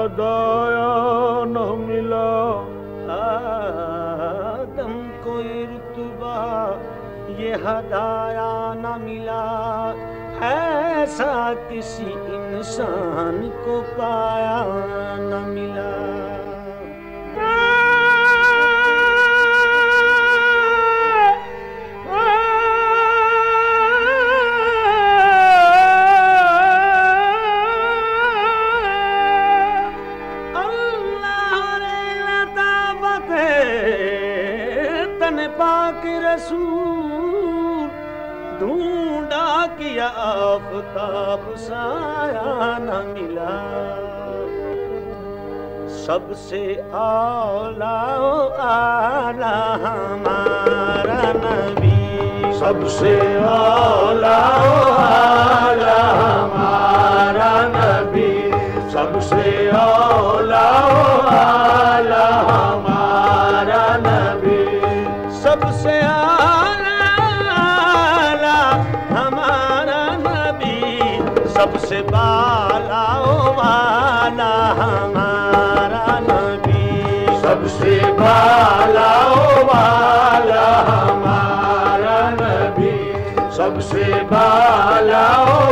हदाया न मिला। आदम को रुतबा ये हदाया न मिला, ऐसा किसी इंसान को पाया न मिला। पाक रसूल ढूंढा किया आफताब साया न मिला। सबसे आला आला हमारा नबी, सबसे आला आला हमारा नबी, सबसे आला आला हमारा नबी, सबसे आला हमारा नबी, सबसे बाला वाला हमारा नबी, सबसे बाला वाला हमारा नबी, सबसे बाला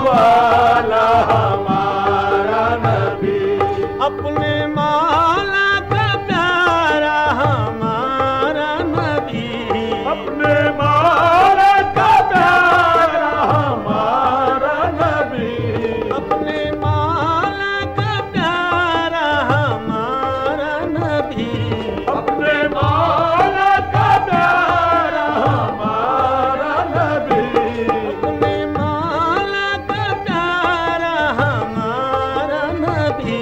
वाला हमारा नबी। अपने मौला का प्यारा हमारा नबी, अपने मौला का प्यारा हमारा नबी, अपने मौला का प्यारा हमारा नबी, अपने मौला का प्यारा हमारा नबी, अपने मौला का प्यारा हमारा नबी,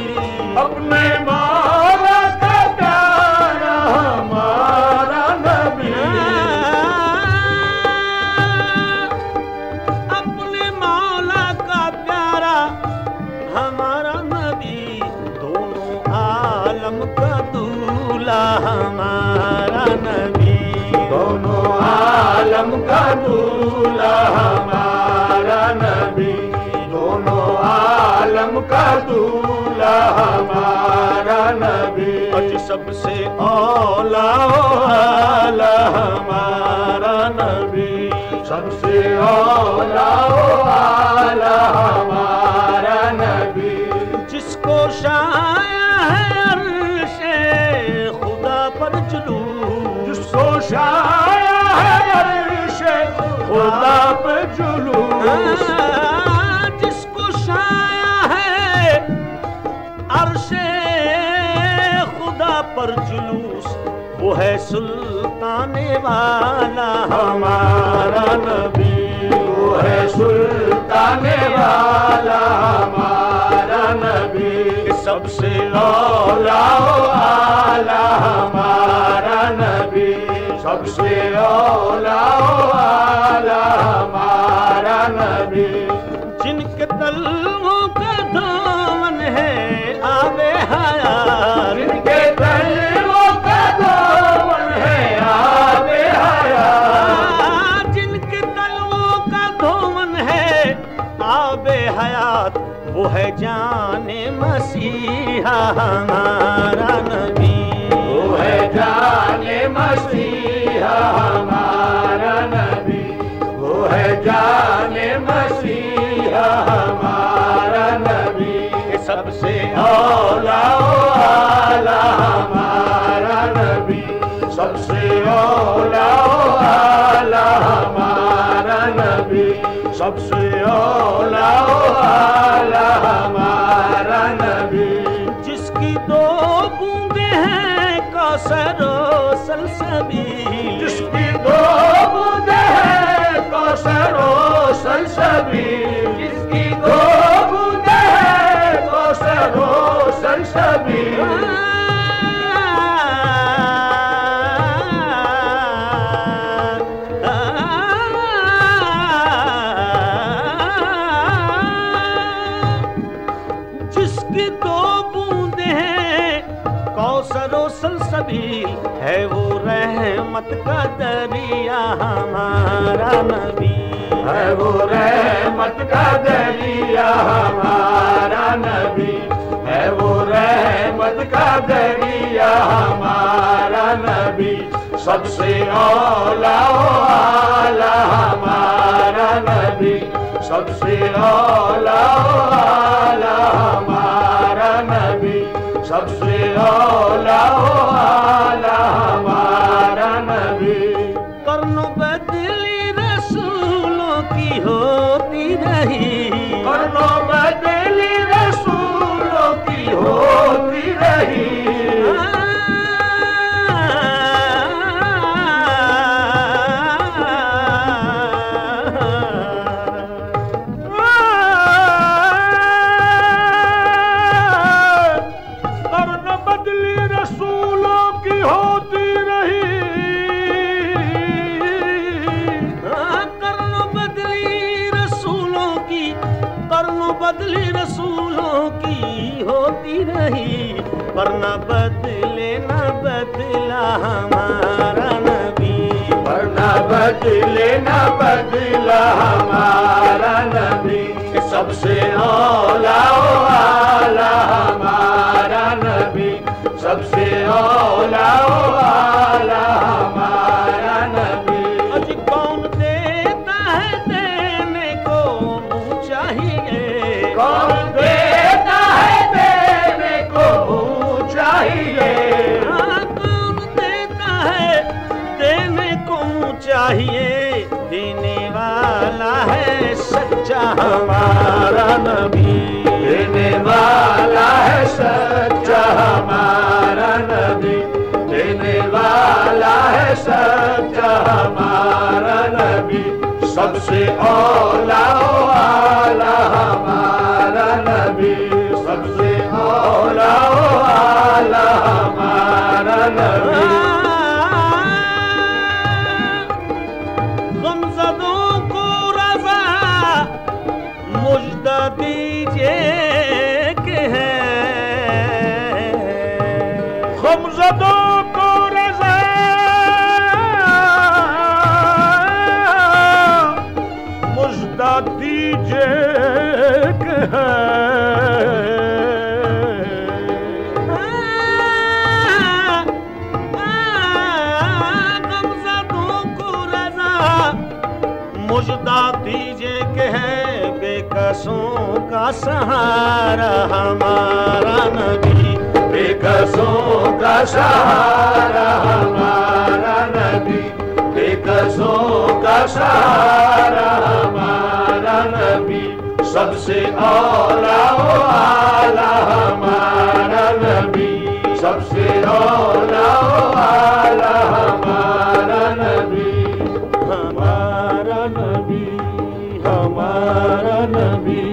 अपने मौला का प्यारा हमारा नबी, अपने मौला का प्यारा हमारा नबी, दोनों आलम का दूल्हा हमारा नबी, दोनों आलम का दूल्हा हमारा नबी, दोनों आलम का दूल्हा हमारा नबी। अज सबसे औला आला हमारा नबी, सबसे औला आला हमारा नबी, जिसको शाया है अर्शे खुदा पर जुलूस, जिसको शाया है अर्शे खुदा पे जुलूस, जिसको शाया है अर्शे खुदा पर जुलूस, वो है सुल्ताने वाला हमारा नबी, वो है सुल्ताने वाला हमारा नबी, सबसे औला आला हमारा नबी, सबसे औला आला हमारा नबी, जिनके तलवों का दामन है आबे हयात, जिनके तलवों का दामन है आबे हयात, जिनके तलवों का दामन है आबे हयात, वो है जाने मसीहा हमारा नबी, वो है जाने मसीहा हमारा नबी, वो है जाने मसीहा हमारा नबी, सबसे औला आला हमारा नबी, सबसे औला आला हमारा नबी, सबसे औला आला हमारा नबी, जिसकी दो बूंदे हैं कौसरो सलसबील, जिसकी दो बूंदे हैं कौसरो सलसबील, जिसकी दो बूंदे हैं कौसरो सलसबील, जिसकी दो बूंदे हैं कौसरो सलसबील, है वो रहमत का दरिया हमारा नबी, है वो रहमत का दरिया हमारा नबी, है वो रहमत का दरिया हमारा नबी, सबसे औला आला हमारा नबी, सबसे औला आला हमारा नबी, सबसे औला आला हमारा नबी। कर्नो बदली रसूलों की होती रही, कर्नो बदली रसूलों की होती रही, कर्नो बदली रसूलों की होती रही, कर्नो बदली रसूलों की, कर्नो बदली रसूलों की होती रही, पर न बदले न बदला हमारा नबी, पर न बदले न बदला हमारा नबी, सबसे औला आला हमारा नबी, सबसे औला आला हमारा नबी। आज कौन देता है देने को चाहिए, कौन देता है देने को चाहिए, कौन देता है देने को चाहिए, देने वाला है सच्चा हमारा नबी, देने वाला है सच्चा हमारा नबी, देने वाला है सच्चा हमारा नबी, सबसे औला आला हमारा नबी, सबसे औला आला हमारा नबी। गमज़दों को रज़ा मुझदा दीजिए कि है, गमज़दों को रज़ा मुझदा दीजिए कि है, गमज़दों को रज़ा मुझदा दीजिए कि है, बेकसों का सहारा हमारा नबी, बेकसों का सहारा हमारा नबी, बेकसों का सहारा हमारा नबी, सबसे औला आला हमारा नबी, सबसे औला आला हमारा नबी, हमारा नबी, हमारा नबी।